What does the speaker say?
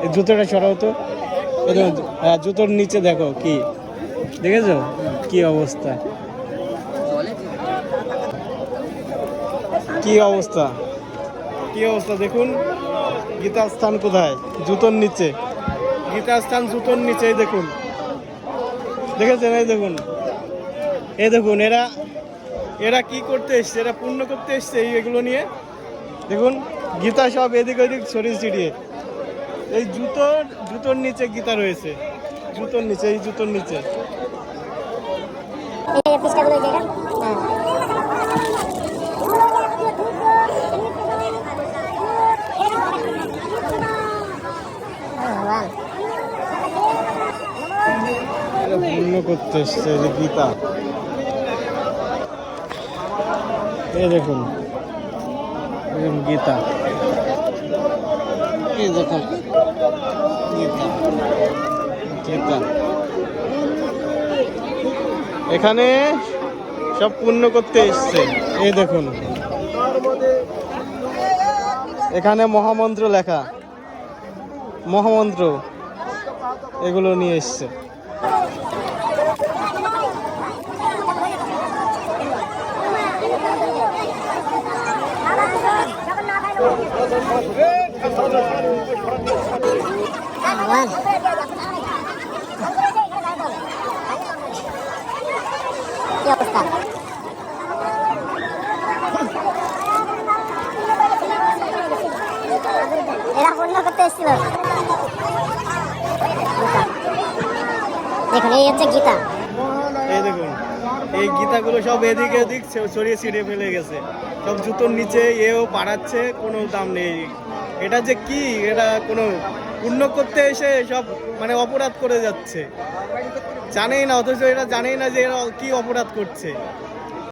এই জুতোটা সরাও তো। হ্যাঁ, জুতোর নিচে দেখো কি দেখেছো কি অবস্থা, কি অবস্থা, কি অবস্থা দেখুন। গীতার স্থান কোথায়? জুতোর নিচে। গীতার স্থান জুতোর নিচে। দেখুন, দেখেছেন? এই দেখুন, এই দেখুন, এরা এরা কি করতে এসছে? এরা পূর্ণ করতে এসছে এগুলো নিয়ে। দেখুন, গীতা সব এদিক ওদিক ছড়িয়ে ছিটিয়ে। এই জুতোর নিচে গীতা রয়েছে, জুতোর নিচে, এই জুতোর নিচে। পূর্ণ করতে এসছে যে গীতা। এই দেখুন, গীতা, এই দেখুন গীতা, গীতা এখানে সব পূর্ণ করতে এসছে। এই দেখুন, এখানে মহামন্ত্র লেখা, মহামন্ত্র এগুলো নিয়ে এসছে। এরা পূর্ণ করতে এসেছিল। দেখুন, এই হচ্ছে গীতা। এই দেখুন, এই গীতাগুলো সব এদিকে ওদিক ছড়িয়ে ছিটিয়ে ফেলে গেছে, সব জুতোর নিচে। এও পাড়াচ্ছে, কোনো দাম নেই। এটা যে কি, এটা কোনো পূর্ণ করতে এসে সব মানে অপরাধ করে যাচ্ছে, জানেই না, অথচ এরা জানেই না যে এরা কি অপরাধ করছে।